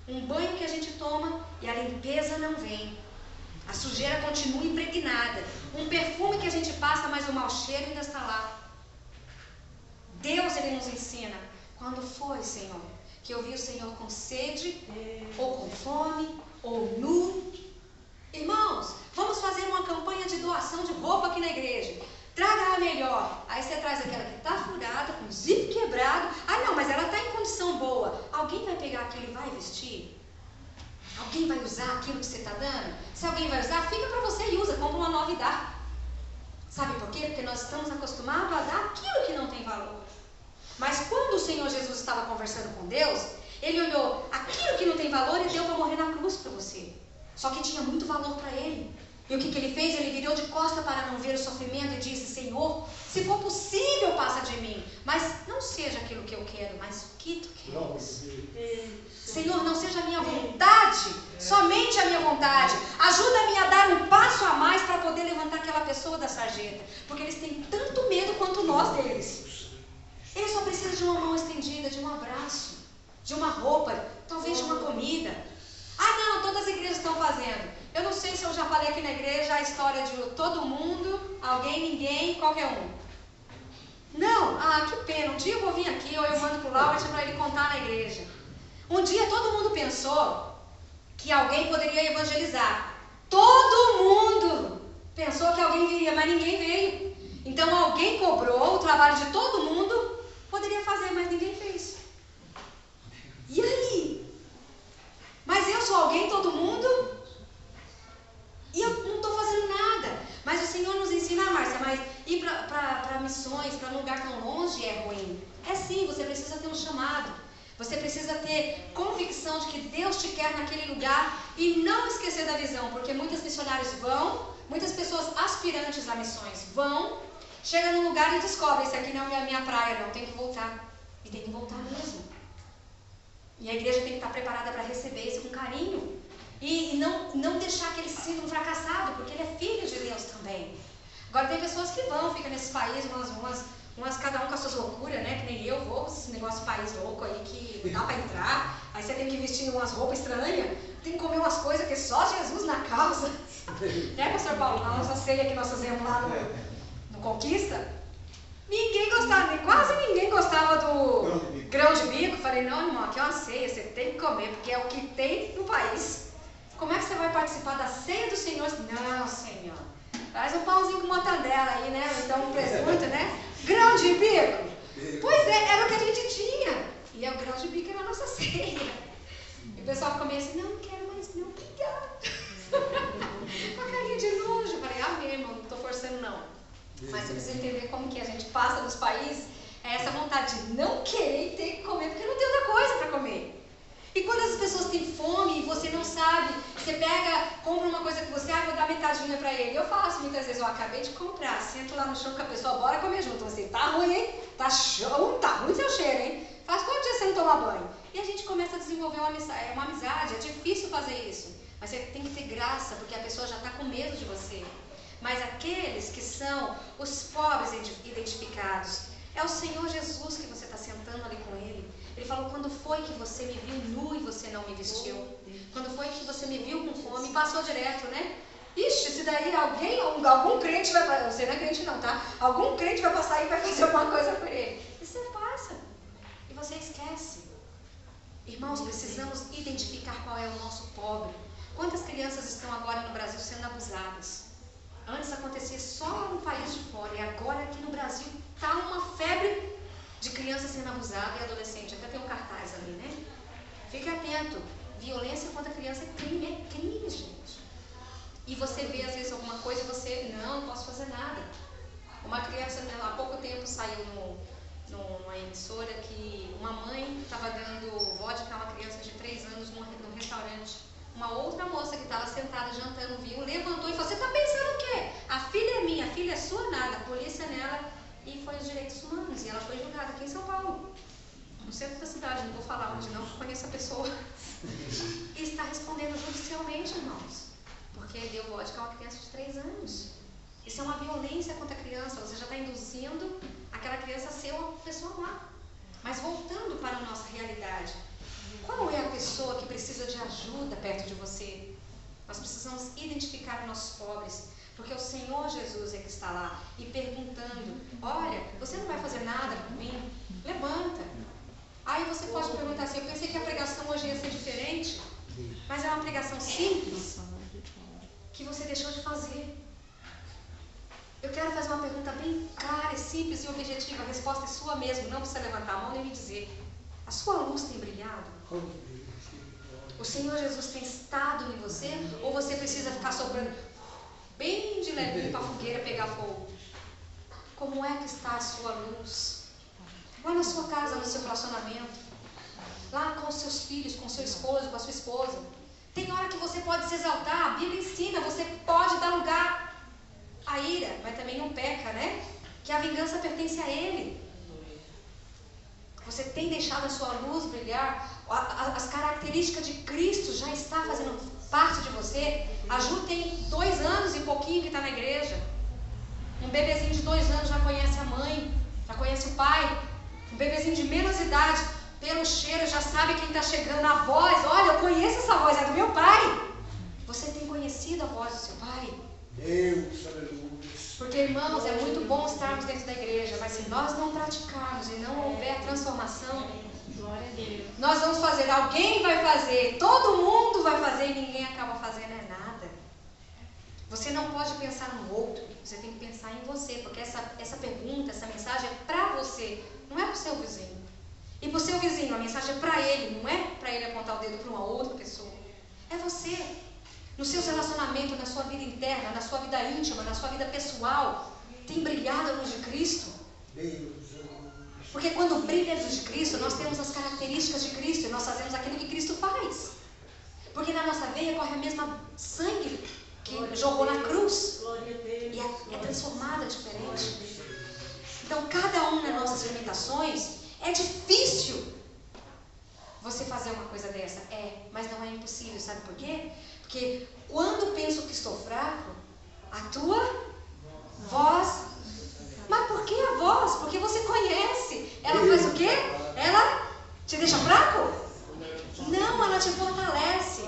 Um banho que a gente toma e a limpeza não vem. A sujeira continua impregnada. Um perfume que a gente passa, mas o mau cheiro ainda está lá. Deus, Ele nos ensina. Quando foi, Senhor, que eu vi o Senhor com sede, ou com fome, ou nu? Irmãos, vamos fazer uma campanha de doação de roupa aqui na igreja. Traga a melhor. Aí você traz aquela que está furada, com o zíper quebrado. Ah, não, mas ela está em condição boa. Alguém vai pegar aquilo e vai vestir? Alguém vai usar aquilo que você está dando? Se alguém vai usar, fica para você e usa. Compra uma nova e dá. Sabe por quê? Porque nós estamos acostumados a dar aquilo que não tem valor. Mas quando o Senhor Jesus estava conversando com Deus, Ele olhou aquilo que não tem valor e deu para morrer na cruz para você. Só que tinha muito valor para Ele. E o que Ele fez? Ele virou de costa para não ver o sofrimento e disse: Senhor, se for possível, passa de mim. Mas não seja aquilo que eu quero, mas o que tu queres. Senhor, não seja a minha vontade, somente a minha vontade. Ajuda-me a dar um passo a mais para poder levantar aquela pessoa da sarjeta. Porque eles têm tanto medo quanto nós deles. Eles só precisam de uma mão estendida, de um abraço, de uma roupa, talvez de uma comida. Ah, não, todas as igrejas estão fazendo. Eu não sei se eu já falei aqui na igreja a história de todo mundo, alguém, ninguém, qualquer um. Não, que pena. Um dia eu vou vir aqui, ou eu mando para o Laura para ele contar na igreja. Um dia todo mundo pensou que alguém poderia evangelizar. Todo mundo pensou que alguém viria, mas ninguém veio. Então alguém cobrou o trabalho de todo mundo, poderia fazer, mas ninguém fez. E aí? Mas eu sou alguém, todo mundo? E eu não estou fazendo nada. Mas o Senhor nos ensina, Márcia, mas ir para missões, para um lugar tão longe é ruim. É sim, você precisa ter um chamado. Você precisa ter convicção de que Deus te quer naquele lugar e não esquecer da visão, porque muitos missionários vão, muitas pessoas aspirantes a missões vão, chegam num lugar e descobrem: isso aqui não é a minha praia, não, tem que voltar. E tem que voltar mesmo. E a igreja tem que estar preparada para receber isso com carinho. E não deixar que ele se sinta um fracassado, porque ele é filho de Deus também. Agora tem pessoas que vão, ficam nesse país, umas cada um com as suas loucuras, né? Que nem eu vou com esse negócio de país louco aí que não dá para entrar. Aí você tem que vestir umas roupas estranhas, tem que comer umas coisas que só Jesus na causa. Né, pastor Paulo? Na nossa ceia que nós fazemos lá no Conquista, ninguém gostava, quase ninguém gostava do grão de bico. Falei: não, irmão, aqui é uma ceia, você tem que comer, porque é o que tem no país. Como é que você vai participar da ceia do Senhor? Não, Senhor, faz um pãozinho com mortandela aí, né? Então um presunto, né? Grão de bico. Pois é, era o que a gente tinha. E o grão de bico era a nossa ceia. E o pessoal ficou meio assim: não quero mais, não, obrigada. Com a carinha de nojo. Eu falei: amém, irmão, não estou forçando não. Mas você precisa entender como que a gente passa dos países, é essa vontade de não querer ter que comer, porque não tem outra coisa para comer. E quando as pessoas têm fome e você não sabe, você pega, compra uma coisa que você, vou dar metadinha para ele. Eu faço muitas vezes: eu acabei de comprar, sento lá no chão com a pessoa, bora comer junto. Você: tá ruim, hein? Tá ruim seu cheiro, hein? Faz quanto dia você não toma banho? E a gente começa a desenvolver uma amizade. É difícil fazer isso, mas você tem que ter graça, porque a pessoa já está com medo de você. Mas aqueles que são os pobres identificados, é o Senhor Jesus que você está sentando ali com Ele. Ele falou: quando foi que você me viu nu e você não me vestiu? Quando foi que você me viu com fome? Passou direto, né? Ixi, se daí algum crente vai... Você não é crente não, tá? Algum crente vai passar e vai fazer alguma coisa por ele. E você passa. E você esquece. Irmãos, precisamos identificar qual é o nosso pobre. Quantas crianças estão agora no Brasil sendo abusadas? Antes acontecia só no país de fora, e agora aqui no Brasil está uma febre de criança sendo abusada e adolescente. Até tem um cartaz ali, né? Fique atento. Violência contra a criança é crime, gente. E você vê às vezes alguma coisa e você: não posso fazer nada. Uma criança, há pouco tempo, saiu numa emissora que uma mãe estava dando vodka a uma criança de 3 anos num restaurante. Uma outra moça que estava sentada jantando viu, levantou e falou: você está pensando o quê? A filha é minha, a filha é sua, nada. A polícia nela, e foi os direitos humanos. E ela foi julgada aqui em São Paulo, no centro da cidade. Não vou falar onde não, conheço a pessoa. E está respondendo judicialmente, irmãos. porque deu vodka a uma criança de 3 anos. Isso é uma violência contra a criança. Você já está induzindo aquela criança a ser uma pessoa má. Mas voltando para a nossa realidade, qual é a pessoa que precisa de ajuda perto de você? Nós precisamos identificar os nossos pobres, porque o Senhor Jesus é que está lá e perguntando: olha, você não vai fazer nada por mim? Levanta. Aí você pode perguntar assim: eu pensei que a pregação hoje ia ser diferente, mas é uma pregação simples que você deixou de fazer. Eu quero fazer uma pergunta bem clara, simples e objetiva. A resposta é sua mesmo, não precisa levantar a mão nem me dizer. A sua luz tem brilhado? O Senhor Jesus tem estado em você? Ou você precisa ficar soprando bem de levinho para a fogueira pegar fogo? Como é que está a sua luz? Lá na sua casa, no seu relacionamento, lá com os seus filhos, com o seu esposo, com a sua esposa. Tem hora que você pode se exaltar. A Bíblia ensina, você pode dar lugar à ira, mas também não peca, né? Que a vingança pertence a Ele. Você tem deixado a sua luz brilhar? As características de Cristo já está fazendo parte de você? A Ju tem 2 anos e pouquinho que está na igreja. Um bebezinho de 2 anos já conhece a mãe, já conhece o pai. Um bebezinho de menos idade, pelo cheiro, já sabe quem está chegando. A voz, olha, eu conheço essa voz, é do meu pai. Você tem conhecido a voz do seu pai? Deus, aleluia. Porque, irmãos, é muito bom estarmos dentro da igreja, mas se nós não praticarmos e não houver transformação, Glória a Deus. nós vamos fazer, alguém vai fazer, todo mundo vai fazer e ninguém acaba fazendo nada. Você não pode pensar no outro, você tem que pensar em você, porque essa pergunta, essa mensagem é para você, não é para o seu vizinho. E para o seu vizinho, a mensagem é para ele, não é para ele apontar o dedo para uma outra pessoa. É você. No seu relacionamento, na sua vida interna, na sua vida íntima, na sua vida pessoal, tem brilhado a luz de Cristo? Porque quando brilha a luz de Cristo, nós temos as características de Cristo e nós fazemos aquilo que Cristo faz. Porque na nossa veia corre a mesma sangue que jogou na cruz. E é transformada diferente. Então, cada um nas nossas limitações, é difícil você fazer uma coisa dessa. Mas não é impossível, sabe por quê? Porque quando penso que estou fraco, a tua voz. Mas por que a voz? Porque você conhece. Ela faz o quê? Ela te deixa fraco? Não, ela te fortalece.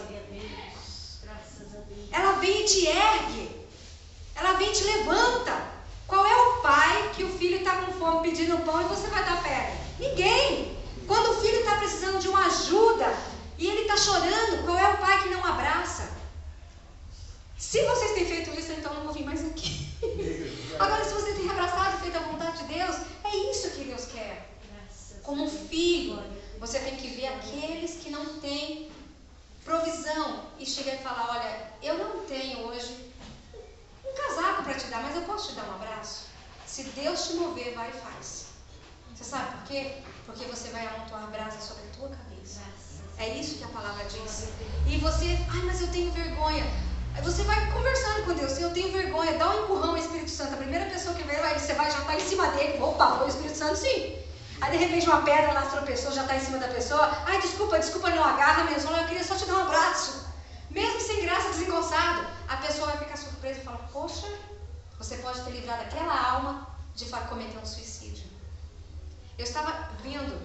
Ela vem e te ergue. Ela vem e te levanta. Qual é o pai que o filho está com fome pedindo pão e você vai dar pedra? Ninguém. Quando o filho está precisando de uma ajuda e ele está chorando, qual é o pai que não abraça? Se vocês têm feito isso, então não vou vir mais aqui. Agora, se você tem abraçado e feito a vontade de Deus, é isso que Deus quer. Como um filho, você tem que ver aqueles que não têm provisão e chegar e falar: olha, eu não tenho hoje um casaco para te dar, mas eu posso te dar um abraço? Se Deus te mover, vai e faz. Você sabe por quê? Porque você vai amontoar brasa sobre a tua cabeça. É isso que a palavra diz. E você, mas eu tenho vergonha. Aí você vai conversando com Deus: eu tenho vergonha, dá um empurrão ao Espírito Santo. A primeira pessoa que veio, aí você vai já estar em cima dele. Opa, foi o Espírito Santo, sim. Aí de repente uma pedra lá tropeçou, já está em cima da pessoa. Ai, desculpa, não agarra mesmo. Eu queria só te dar um abraço. Mesmo sem graça, desengonçado. A pessoa vai ficar surpresa e fala: poxa, você pode ter livrado aquela alma de cometer um suicídio. Eu estava vindo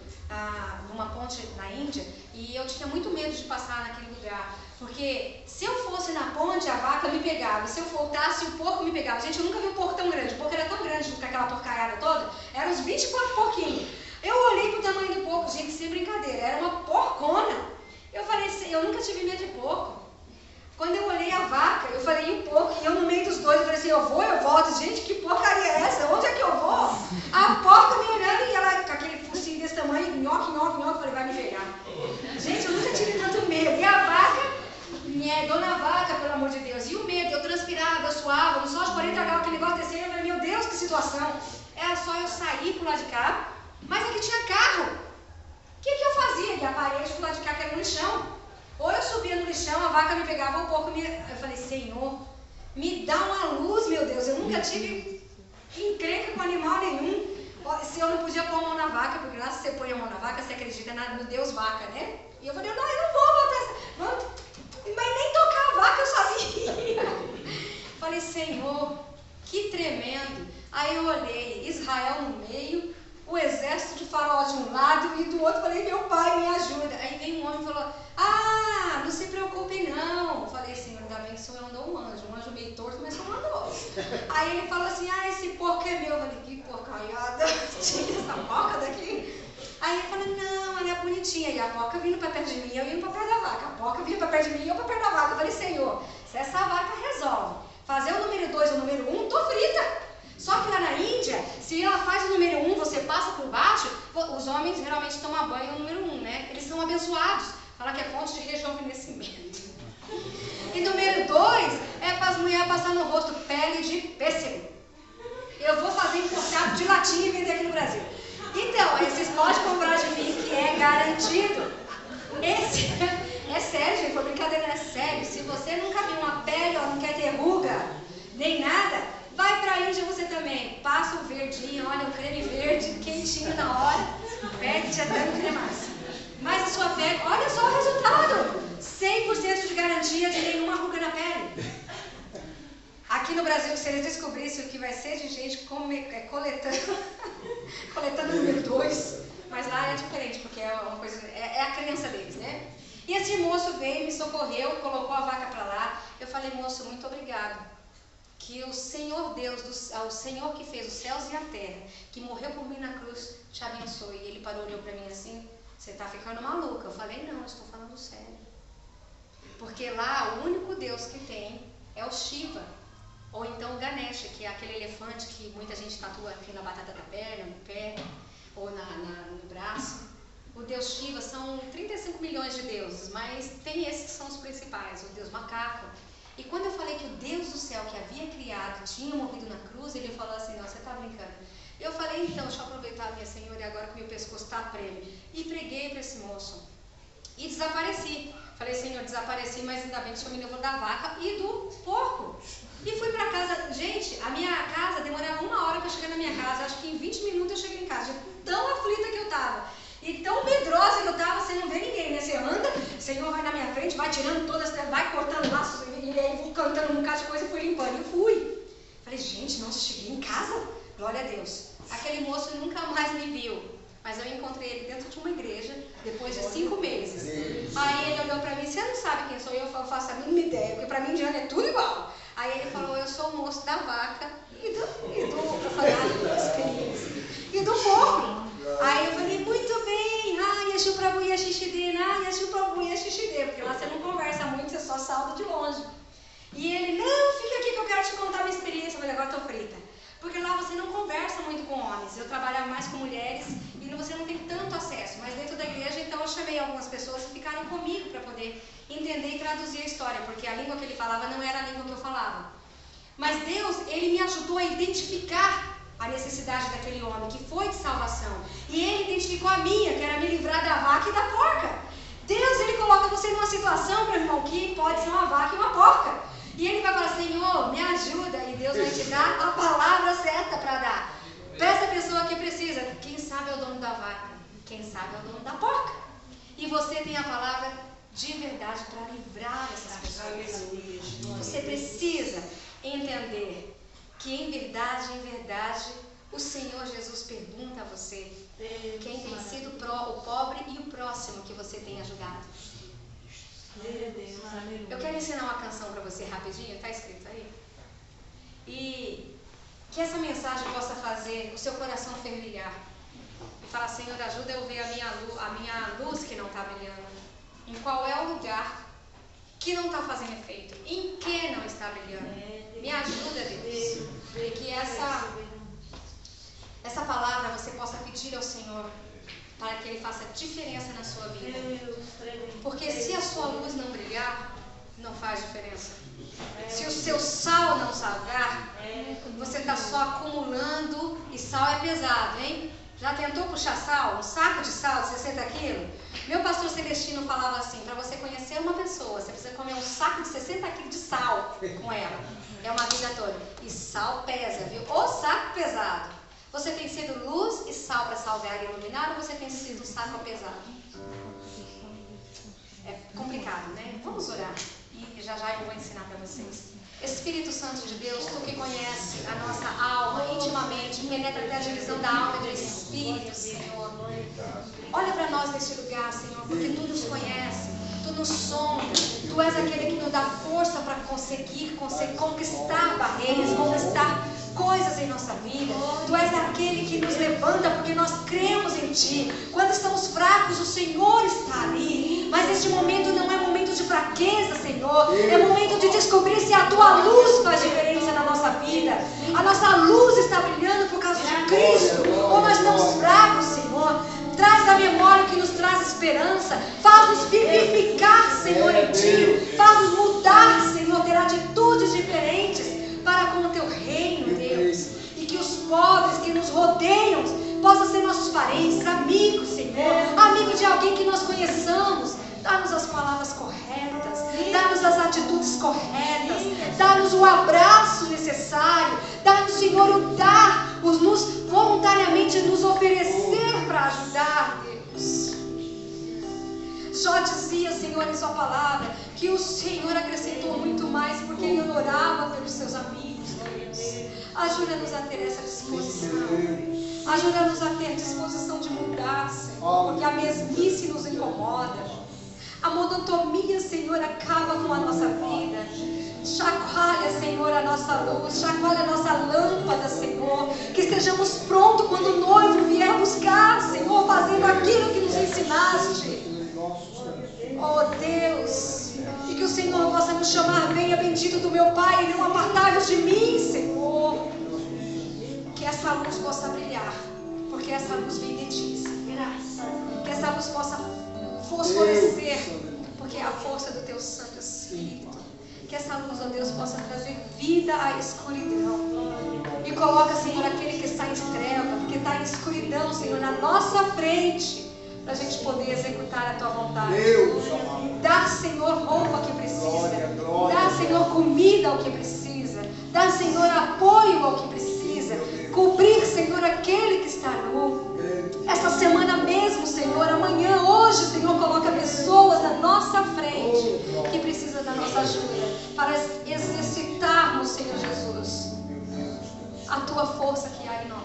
numa ponte na Índia e eu tinha muito medo de passar naquele lugar. Porque se eu fosse na ponte, a vaca me pegava. Se eu voltasse, o porco me pegava. Gente, eu nunca vi um porco tão grande. O porco era tão grande com aquela porcaiada toda. Eram uns 24 porquinhos. Eu olhei pro tamanho do porco, gente, sem brincadeira. Era uma porcona. Eu falei assim, eu nunca tive medo de porco. Quando eu olhei a vaca, eu falei, e o porco? E eu no meio dos dois, eu falei assim, eu vou, eu volto. Gente, que porcaria é essa? Onde é que eu vou? A porca me olhando e ela com aquele focinho desse tamanho, nhoque, eu falei, vai me pegar. Gente, eu nunca tive tanto medo. E a vaca, dona vaca, pelo amor de Deus. E o medo, eu transpirava, eu suava, no sol de 40 graus, aquele negócio descendo, eu falei, meu Deus, que situação. Era só eu sair pro lado de cá, mas aqui tinha carro. O que eu fazia? E a parede pro lado de cá, que era no lixão. Ou eu subia no lixão, a vaca me pegava, ou um pouco me... Eu falei, Senhor, me dá uma luz, meu Deus. Eu nunca tive encrenca com animal nenhum. Se eu não podia pôr a mão na vaca, porque lá se você põe a mão na vaca, você acredita no Deus vaca, né? E eu falei, não, eu não vou botar essa... Mas nem tocar a vaca eu sabia. Senhor, que tremendo. Aí eu olhei, Israel no meio, o exército de Faraó de um lado e do outro. Falei, meu pai, me ajuda. Aí veio um homem e falou, não se preocupe não. Eu falei, Senhor, ainda bem que o Senhor mandou um anjo meio torto, mas só mandou. Aí ele falou assim, esse porco é meu. Eu falei, que porcaiada, tira essa porca daqui. Aí ele falou, não, ela é bonitinha. E a porca vindo para perto de mim, eu indo para perto da vaca. A porca vinha para perto de mim, eu para perto da vaca. Eu falei, Senhor, se essa vaca resolve fazer o número 2 ou o número 1, tô frita. Só que lá na Índia, se ela faz o número 1, você passa por baixo, os homens geralmente tomam banho no número 1, né? Eles são abençoados. Fala que é fonte de rejuvenescimento. E número 2 é para as mulheres passar no rosto pele de pêssego. Eu vou fazer importado de latinha e vender aqui no Brasil. Então, vocês podem comprar de mim, que é garantido. Esse é sério, gente, foi brincadeira, é sério. Se você nunca viu uma pele, ou não quer ter ruga, nem nada, vai pra Índia você também. Passa o verdinho, olha o creme verde, quentinho na hora, pele já dando cremaço. Mas a sua pele, olha só o resultado. 100% de garantia de nenhuma ruga na pele. Aqui no Brasil, se eles descobrissem o que vai ser de gente coletando o número 2, mas lá é diferente, porque é uma coisa, é a crença deles, né? E esse moço veio, me socorreu, colocou a vaca para lá. Eu falei, moço, muito obrigado. Que o Senhor Deus, o Senhor que fez os céus e a terra, que morreu por mim na cruz, te abençoe. E ele parou e olhou para mim assim, você está ficando maluca. Eu falei, não, eu estou falando sério. Porque lá o único Deus que tem é o Shiva. Ou então o Ganesha, que é aquele elefante que muita gente tatua aqui na batata da perna, no pé, ou no braço. O Deus Shiva são 35 milhões de deuses, mas tem esses que são os principais, o Deus macaco. E quando eu falei que o Deus do céu que havia criado tinha morrido na cruz, ele falou assim, não, você está brincando. Eu falei, então, deixa eu aproveitar, minha senhora, e agora que o meu pescoço está prêmio. E preguei para esse moço. E desapareci. Falei, Senhor, desapareci, mas ainda bem que o Senhor me levou da vaca e do porco. E fui para casa. Gente, a minha casa demorava 1 hora para chegar na minha casa. Acho que em 20 minutos eu cheguei em casa. Tão aflita que eu estava. E tão medrosa que eu estava, você não vê ninguém, né? Você anda, o Senhor vai na minha frente, vai tirando todas, vai cortando laços, e aí vou cantando um bocado de coisa e fui limpando. E fui. Falei, gente, nossa, cheguei em casa. Glória a Deus. Aquele moço nunca mais me viu. Mas eu encontrei ele dentro de uma igreja, depois de 5 meses. Aí ele olhou para mim, você não sabe quem sou eu? Eu faço a mínima ideia, porque para mim indiano é tudo igual. Aí ele falou, eu sou o moço da vaca e do porco. Aí eu falei, muito bem, Yeshu Prabhu Yeshishide, Yeshu Prabhu Yeshishide, porque lá você não conversa muito, você só salta de longe. E ele, não, fica aqui que eu quero te contar a minha experiência. Eu falei, agora estou frita. Porque lá você não conversa muito com homens, eu trabalhava mais com mulheres e você não tem tanto acesso. Mas dentro da igreja, então eu chamei algumas pessoas que ficaram comigo para poder entender e traduzir a história, porque a língua que ele falava não era a língua que eu falava. Mas Deus, ele me ajudou a identificar a necessidade daquele homem, que foi de salvação. E ele identificou a minha, que era me livrar da vaca e da porca. Deus, ele coloca você numa situação, meu irmão, que pode ser uma vaca e uma porca. E ele vai falar, Senhor, me ajuda. E Deus vai te dar a palavra certa para dar. Peça a pessoa que precisa. Quem sabe é o dono da vaca, quem sabe é o dono da porca. E você tem a palavra de verdade para livrar essas pessoas. Você precisa entender que em verdade, o Senhor Jesus pergunta a você quem tem sido o pobre e o próximo que você tem ajudado. Eu quero ensinar uma canção para você rapidinho, está escrito aí? E que essa mensagem possa fazer o seu coração fervilhar. E falar, Senhor, ajuda eu ver a minha luz que não está brilhando. Em qual é o lugar que não está fazendo efeito? Em que não está brilhando? Me ajuda, Deus. E que essa palavra você possa pedir ao Senhor para que Ele faça diferença na sua vida. Porque se a sua luz não brilhar, não faz diferença. Se o seu sal não salgar, você está só acumulando, e sal é pesado, hein? Já tentou puxar sal? Um saco de sal de 60 quilos? Meu pastor Celestino falava assim, para você conhecer uma pessoa, você precisa comer um saco de 60 quilos de sal com ela. É uma vida toda. E sal pesa, viu? O saco pesado. Você tem sido luz e sal para salvar e iluminar, ou você tem sido um saco pesado? É complicado, né? Vamos orar. E já eu vou ensinar para vocês. Espírito Santo de Deus, Tu que conhece a nossa alma intimamente, penetra até a divisão da alma e do Espírito, Senhor. Olha para nós neste lugar, Senhor, porque Tu nos conhece, Tu nos sonda, Tu és aquele que nos dá força para conseguir conquistar barreiras, conquistar coisas em nossa vida. Tu és aquele que nos levanta porque nós cremos em Ti. Quando estamos fracos, o Senhor está ali. Mas este momento não é momento de fraqueza, Senhor. É momento de descobrir se a Tua luz faz diferença na nossa vida. A nossa luz está brilhando por causa de Cristo. Ou nós estamos fracos, Senhor. Traz da memória o que nos traz esperança. Faz-nos vivificar, Senhor, em Ti. Faz-nos mudar, Senhor, ter atitudes diferentes para com o Teu reino, Deus. E que os pobres que nos rodeiam possam ser nossos parentes, amigos, Senhor. Amigo de alguém que nós conheçamos. Dá-nos as palavras corretas. Dá-nos as atitudes corretas. Dá-nos o abraço necessário. Dá-nos, Senhor, o dar, nos voluntariamente nos oferecer para ajudar, Deus. Jó dizia, Senhor, em Sua palavra, que o Senhor acrescentou muito mais porque Ele orava pelos seus amigos, Deus. Ajuda-nos a ter essa disposição. Ajuda-nos a ter disposição de mudar, Senhor, porque a mesmice nos incomoda. A monotonia, Senhor, acaba com a nossa vida. Chacoalha, Senhor, a nossa luz. Chacoalha a nossa lâmpada, Senhor. Que estejamos prontos quando o noivo vier buscar, Senhor, fazendo aquilo que nos ensinaste. Oh, Deus. E que o Senhor possa nos chamar, venha bendito do meu Pai, e não apartai-vos de mim, Senhor. Que essa luz possa brilhar, porque essa luz vem de Ti, Senhor. Que essa luz possa fosforecer, porque é a força do Teu Santo Espírito. Que essa luz, ó Deus, possa trazer vida à escuridão. E coloca, Senhor, aquele que está em treva, que está em escuridão, Senhor, na nossa frente, para a gente poder executar a Tua vontade. Dá, Senhor, roupa que precisa. Dá, Senhor, comida ao que precisa. Dá, Senhor, apoio ao que precisa. Cobrir, Senhor, aquele que está nu. Essa semana mesmo, Senhor, amanhã, hoje, Senhor, coloca pessoas na nossa frente que precisam da nossa ajuda para exercitarmos, Senhor Jesus, a Tua força que há em nós,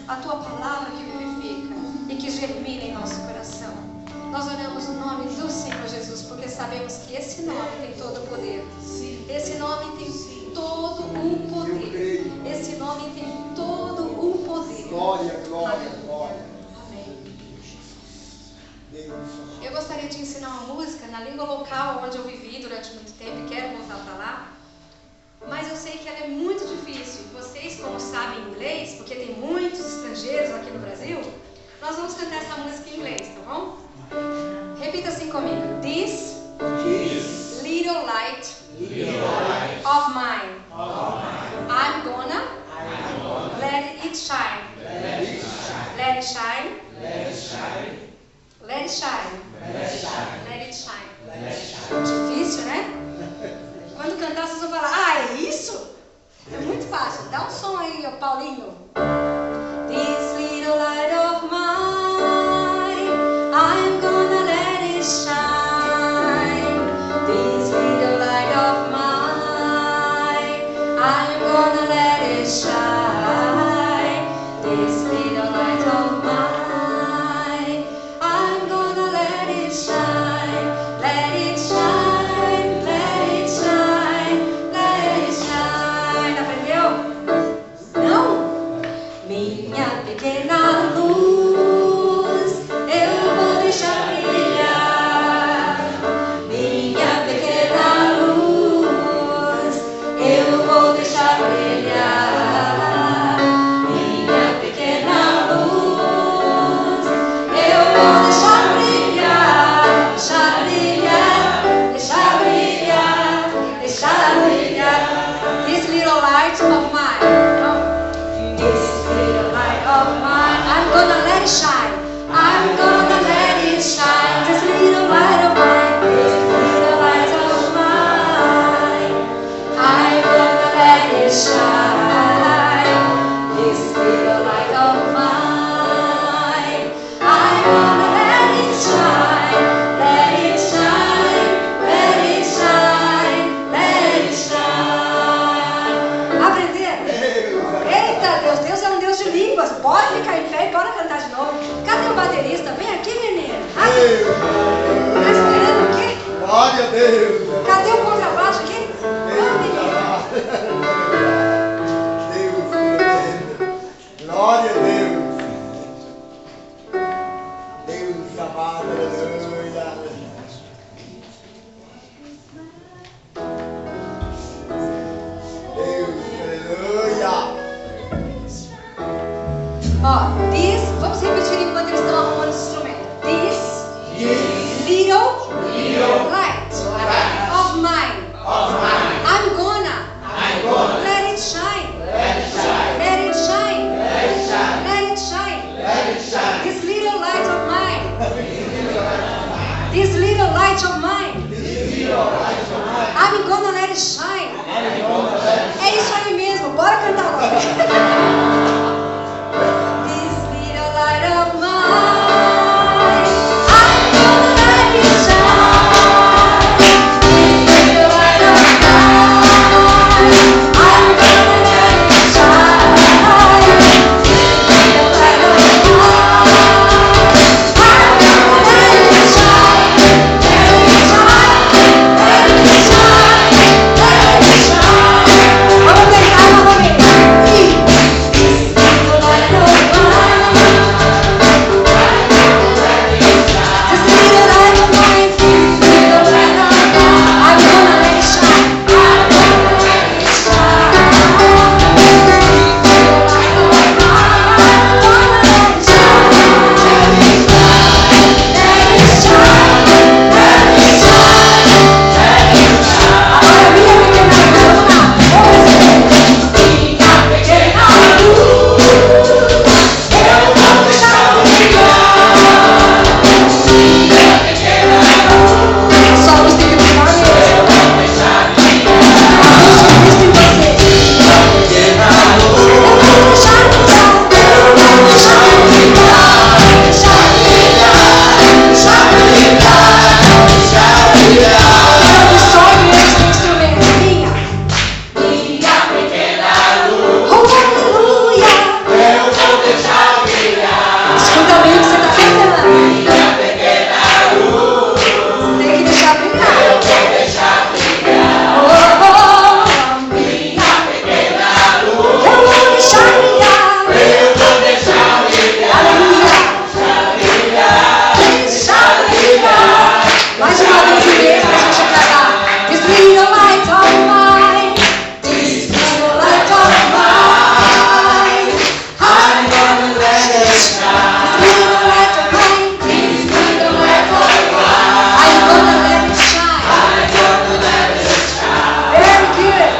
a Tua palavra que vivifica e que germina em nosso coração. Nós oramos no nome do Senhor Jesus, porque sabemos que esse nome tem todo o poder. Esse nome tem todo o poder. Esse nome tem todo o poder. Glória, glória, glória. Eu gostaria de ensinar uma música na língua local onde eu vivi durante muito tempo e quero voltar para lá. Mas eu sei que ela é muito difícil. Vocês, como sabem inglês, porque tem muitos estrangeiros aqui no Brasil, nós vamos cantar essa música em inglês, tá bom? Repita assim comigo. This little light of mine, I'm gonna let it shine. Let it shine. Let it shine. Let it shine. Difícil, né? Quando cantar, vocês vão falar, ah, é isso? É muito fácil. Dá um som aí, Paulinho. This little light of mine, I'm gonna let it shine. This little light of mine, I'm gonna let it shine. This little light of mine, I'm gonna let it shine. Let it shine, let it shine, let it shine. Aprendeu? Não? Glória a Deus. Cadê o contrabaixo aqui? Glória a Deus. Deus amado, aleluia. Deus, aleluia. Ó, vamos repetir enquanto eles estão arrumando os instrumentos. This little light of mine. I'm gonna let it shine. Let it shine. Let it shine. This little light of mine. This little light of mine. I'm gonna let it shine. É isso aí mesmo. Bora cantar agora. This little light of mine. I'm gonna let it shine. This little light of mine. I'm gonna let it shine. This little light of mine. I'm gonna let it shine. Let it shine. Let it shine. Let it shine. Vamos tentar novamente. This little light of mine. This little light of mine. This little light of mine. I'm gonna let it shine. I'm gonna let it shine. This little light of mine. I'm gonna let it shine. Let it shine. Let it shine. Let it shine. Agora minha pequena luz, vamos lá. Minha pequena luz, eu vou deixar brilhar. Minha pequena luz, só luz tem que brilhar mesmo. Eu vou deixar brilhar. A luz de Cristo em você. Minha pequena luz, eu vou deixar brilhar. Eu vou deixar brilhar. Deixar brilhar. Deixar brilhar. Deixar brilhar. Eu absorvo este instrumento. Minha pequena luz, aleluia. Eu vou deixar brilhar. Escuta bem o que você está cantando. Minha pequena luz, tem que deixar brilhar. Eu vou deixar brilhar. Oh, minha pequena luz, eu vou deixar brilhar. Eu vou deixar brilhar. Aleluia. Deixar brilhar. Mais uma vez em inglês pra gente cantar. This little light of mine. This little light of mine. I'm gonna let it shine. This little light of mine. This little light of mine. I'm gonna let it shine. I'm gonna let it shine. Very good.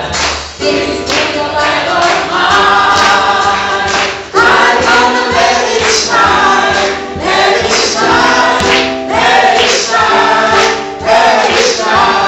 This little light of mine. I'm gonna let it shine. Let it shine. Let it shine. Let it shine.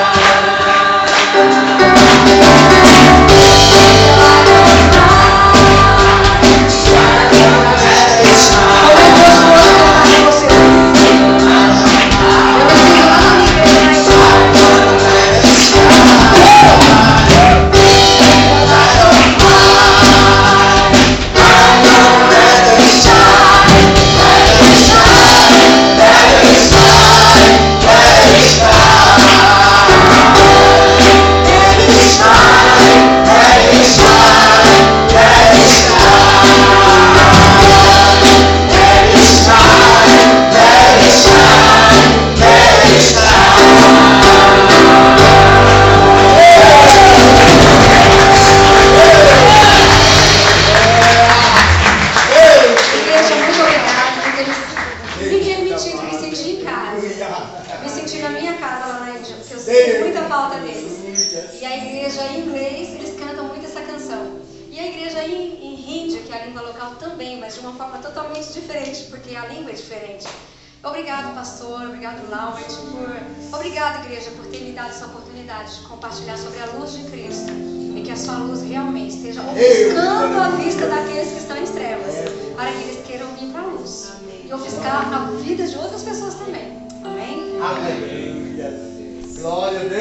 Igreja, muito obrigada por eles me permitindo me sentir em casa. Me sentir na minha casa lá na igreja, porque eu sinto muita falta deles. E a igreja em inglês, eles cantam muito essa canção. E a igreja em hindi, que é a língua local também, mas de uma forma totalmente diferente, porque a língua é diferente. Obrigado, pastor, obrigado, Laurent, obrigado, igreja, por ter me dado essa oportunidade de compartilhar sobre a luz de Cristo. E que a sua luz realmente esteja ofuscando a vista daqueles que estão em trevas, para que eles queiram vir para a luz. E ofuscar a vida de outras pessoas também. Amém? Aleluia. Glória a Deus.